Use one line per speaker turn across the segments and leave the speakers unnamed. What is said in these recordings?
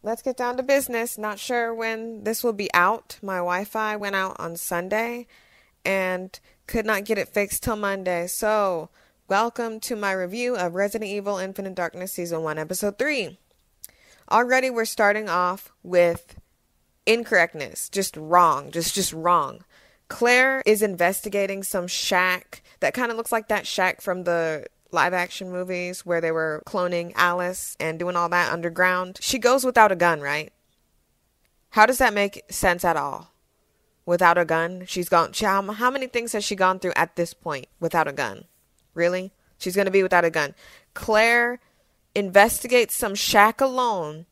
let's get down to business. Not sure when this will be out. My Wi-Fi went out on Sunday and could not get it fixed till Monday. So, welcome to my review of Resident Evil Infinite Darkness Season 1, Episode 3. Already we're starting off with incorrectness. Just wrong. Just wrong. Claire is investigating some shack that kind of looks like that shack from the live action movies where they were cloning Alice and doing all that underground. She goes without a gun, right? How does that make sense at all? Without a gun? How many things has she gone through at this point without a gun? Really? She's going to be without a gun. Claire investigates some shack alone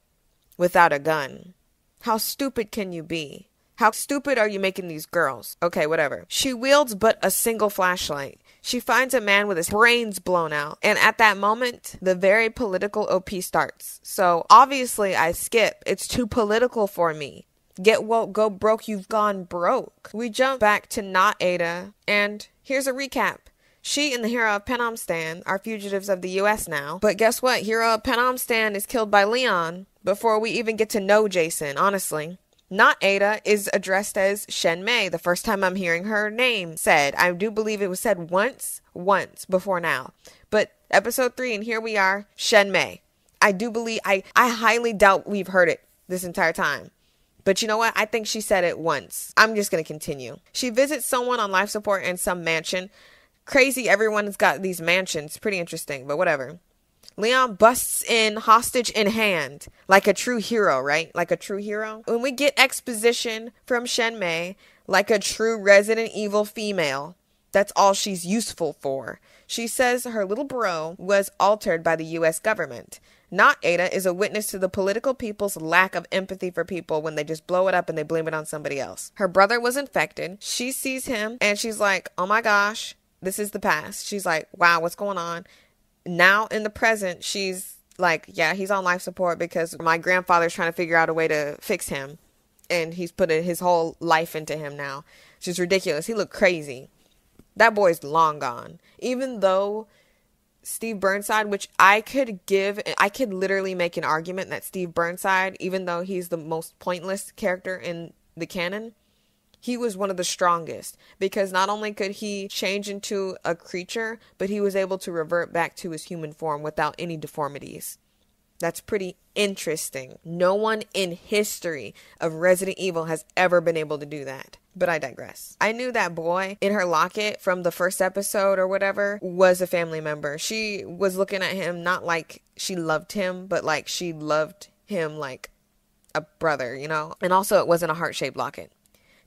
without a gun. How stupid can you be? How stupid are you making these girls? Okay, whatever. She wields but a single flashlight. She finds a man with his brains blown out. And at that moment, the very political OP starts. So obviously I skip. It's too political for me. Get woke, go broke, you've gone broke. We jump back to not Ada. And here's a recap. She and the hero of Panam Stan are fugitives of the US now. But guess what? Hero of Panam Stan is killed by Leon before we even get to know Jason, honestly. Not Ada is addressed as Shen Mei, the first time I'm hearing her name said. I do believe it was said once before now. But episode 3, and here we are, Shen Mei. I do believe, I highly doubt we've heard it this entire time. But you know what? I think she said it once. I'm just going to continue. She visits someone on life support in some mansion. Crazy, everyone's got these mansions. Pretty interesting, but whatever. Leon busts in hostage in hand, like a true hero, right? Like a true hero. When we get exposition from Shen Mei, like a true Resident Evil female, that's all she's useful for. She says her little bro was altered by the US government. Not Ada is a witness to the political people's lack of empathy for people when they just blow it up and they blame it on somebody else. Her brother was infected. She sees him and she's like, oh my gosh, this is the past. She's like, wow, what's going on? Now in the present, she's like, yeah, he's on life support because my grandfather's trying to figure out a way to fix him. And he's putting his whole life into him now. It's just ridiculous. He looked crazy. That boy's long gone. Even though Steve Burnside, which I could literally make an argument that Steve Burnside, even though he's the most pointless character in the canon, he was one of the strongest because not only could he change into a creature, but he was able to revert back to his human form without any deformities. That's pretty interesting. No one in history of Resident Evil has ever been able to do that. But I digress. I knew that boy in her locket from the first episode or whatever was a family member. She was looking at him not like she loved him, but like she loved him like a brother, you know? And also it wasn't a heart-shaped locket.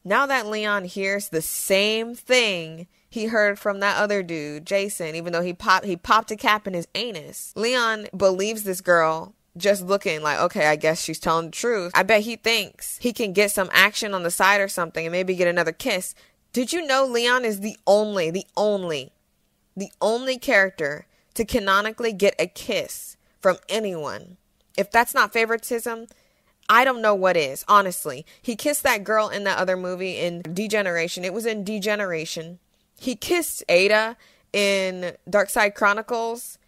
Now that Leon hears the same thing he heard from that other dude, Jason, even though he popped a cap in his anus, Leon believes this girl just looking like, okay, I guess she's telling the truth. I bet he thinks he can get some action on the side or something and maybe get another kiss. Did you know Leon is the only character to canonically get a kiss from anyone? If that's not favoritism, I don't know what is, honestly. He kissed that girl in that other movie in Degeneration. It was in Degeneration. He kissed Ada in Dark Side Chronicles.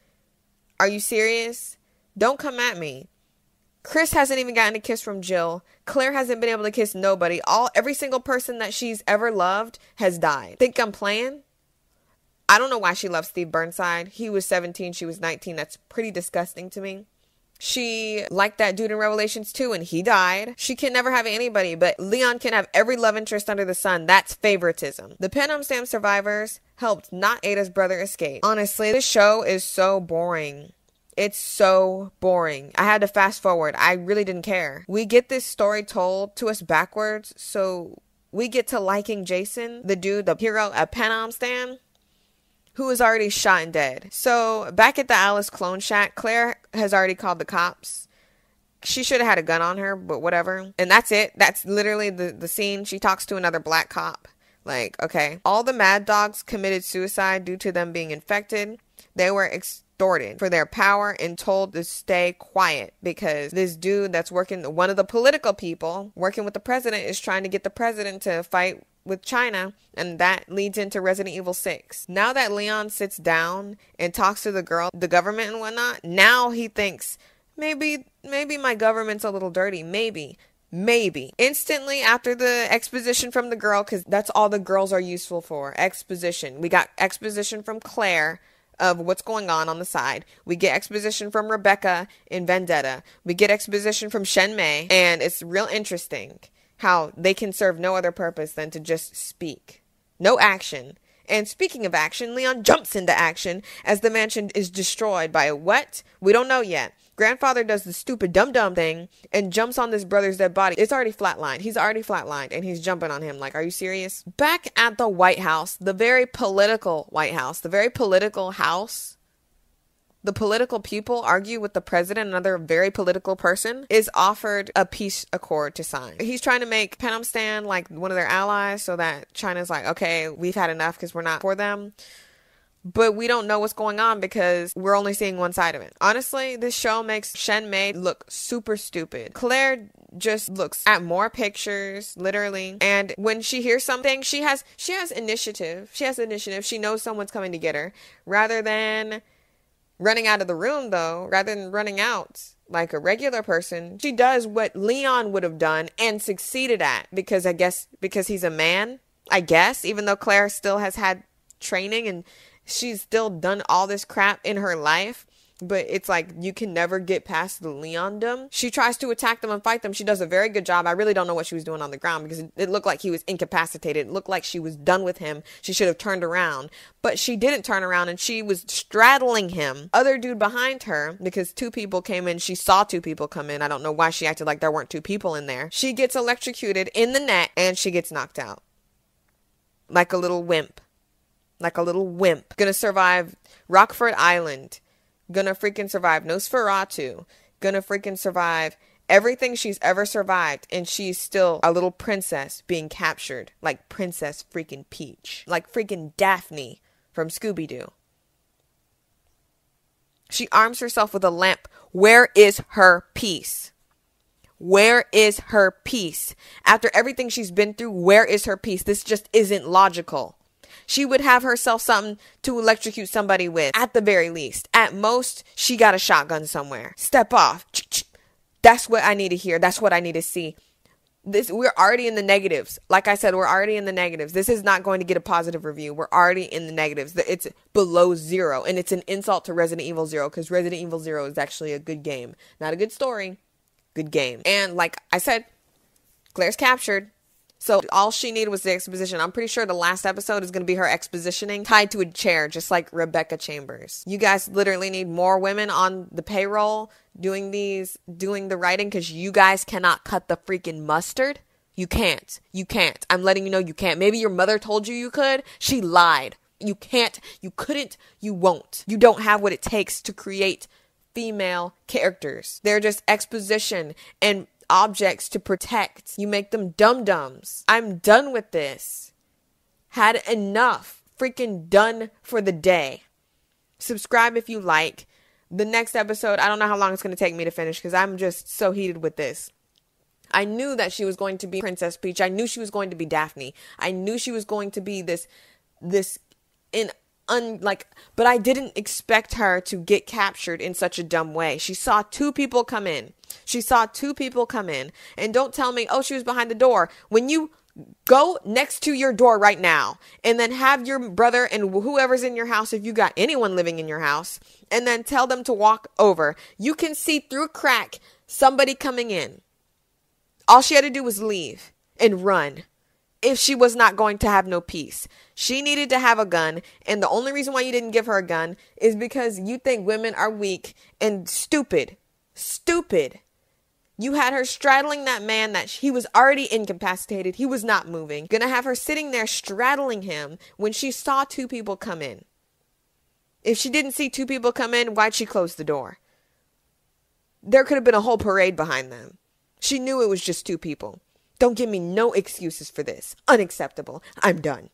Are you serious? Don't come at me. Chris hasn't even gotten a kiss from Jill. Claire hasn't been able to kiss nobody. Every single person that she's ever loved has died. Think I'm playing? I don't know why she loves Steve Burnside. He was 17, she was 19. That's pretty disgusting to me. She liked that dude in Revelations 2 and he died. She can never have anybody, but Leon can have every love interest under the sun. That's favoritism. The Panam Stan survivors helped not Ada's brother escape. Honestly, this show is so boring. It's so boring. I had to fast forward. I really didn't care. We get this story told to us backwards, so we get to liking Jason, the dude, the hero at Panam Stan, who is already shot and dead. So back at the Alice clone shack, Claire has already called the cops. She should have had a gun on her, but whatever. And that's it. That's literally the scene. She talks to another black cop. Like, okay. All the Mad Dogs committed suicide due to them being infected. They were extorted for their power and told to stay quiet because this dude that's working, one of the political people working with the president, is trying to get the president to fight with China, and that leads into Resident Evil 6. Now that Leon sits down and talks to the girl, the government and whatnot, now he thinks Maybe my government's a little dirty. Maybe. Instantly after the exposition from the girl, because that's all the girls are useful for. Exposition. We got exposition from Claire of what's going on the side. We get exposition from Rebecca in Vendetta. We get exposition from Shen Mei. And it's real interesting how they can serve no other purpose than to just speak. No action. And speaking of action, Leon jumps into action as the mansion is destroyed by a what? We don't know yet. Grandfather does the stupid dumb thing and jumps on this brother's dead body. It's already flatlined. He's already flatlined and he's jumping on him like, are you serious? Back at the White House, the very political White House, the very political house, the political people argue with the president, another very political person, is offered a peace accord to sign. He's trying to make Panam stand like one of their allies so that China's like, okay, we've had enough because we're not for them. But we don't know what's going on because we're only seeing one side of it. Honestly, this show makes Shen Mei look super stupid. Claire just looks at more pictures, literally. And when she hears something, she has initiative. She knows someone's coming to get her. Rather than running out of the room, though, rather than running out like a regular person, she does what Leon would have done and succeeded at because he's a man, I guess, even though Claire still has had training and she's still done all this crap in her life, but it's like you can never get past the Leondom. She tries to attack them and fight them. She does a very good job. I really don't know what she was doing on the ground because it looked like he was incapacitated. It looked like she was done with him. She should have turned around, but she didn't turn around and she was straddling him. Other dude behind her, because two people came in. She saw two people come in. I don't know why she acted like there weren't two people in there. She gets electrocuted in the neck and she gets knocked out. Like a little wimp. Gonna survive Rockford Island. Gonna freaking survive Nosferatu. Gonna freaking survive everything she's ever survived. And she's still a little princess being captured. Like Princess freaking Peach. Like freaking Daphne from Scooby-Doo. She arms herself with a lamp. Where is her peace? Where is her peace? After everything she's been through, where is her peace? This just isn't logical. She would have herself something to electrocute somebody with, at the very least. At most, she got a shotgun somewhere. Step off. That's what I need to hear. That's what I need to see. We're already in the negatives. Like I said, we're already in the negatives. This is not going to get a positive review. We're already in the negatives. It's below 0. And it's an insult to Resident Evil 0 because Resident Evil 0 is actually a good game. Not a good story. Good game. And like I said, Claire's captured. So all she needed was the exposition. I'm pretty sure the last episode is going to be her expositioning tied to a chair, just like Rebecca Chambers. You guys literally need more women on the payroll doing the writing because you guys cannot cut the freaking mustard. You can't. I'm letting you know you can't. Maybe your mother told you you could. She lied. You can't. You couldn't. You won't. You don't have what it takes to create female characters. They're just exposition and objects to protect. You make them dum-dums. I'm done with this. Had enough. Freaking done for the day. Subscribe if you like. The next episode, I don't know how long it's going to take me to finish because I'm just so heated with this. I knew that she was going to be Princess Peach. I knew she was going to be Daphne. I knew she was going to be but I didn't expect her to get captured in such a dumb way. She saw two people come in. And don't tell me, oh, she was behind the door. When you go next to your door right now and then have your brother and whoever's in your house, if you got anyone living in your house, and then tell them to walk over, you can see through a crack somebody coming in. All she had to do was leave and run. If she was not going to have no peace. She needed to have a gun. And the only reason why you didn't give her a gun is because you think women are weak and stupid. Stupid. You had her straddling that man that he was already incapacitated. He was not moving. Gonna have her sitting there straddling him when she saw two people come in. If she didn't see two people come in, why'd she close the door? There could have been a whole parade behind them. She knew it was just two people. Don't give me no excuses for this. Unacceptable. I'm done.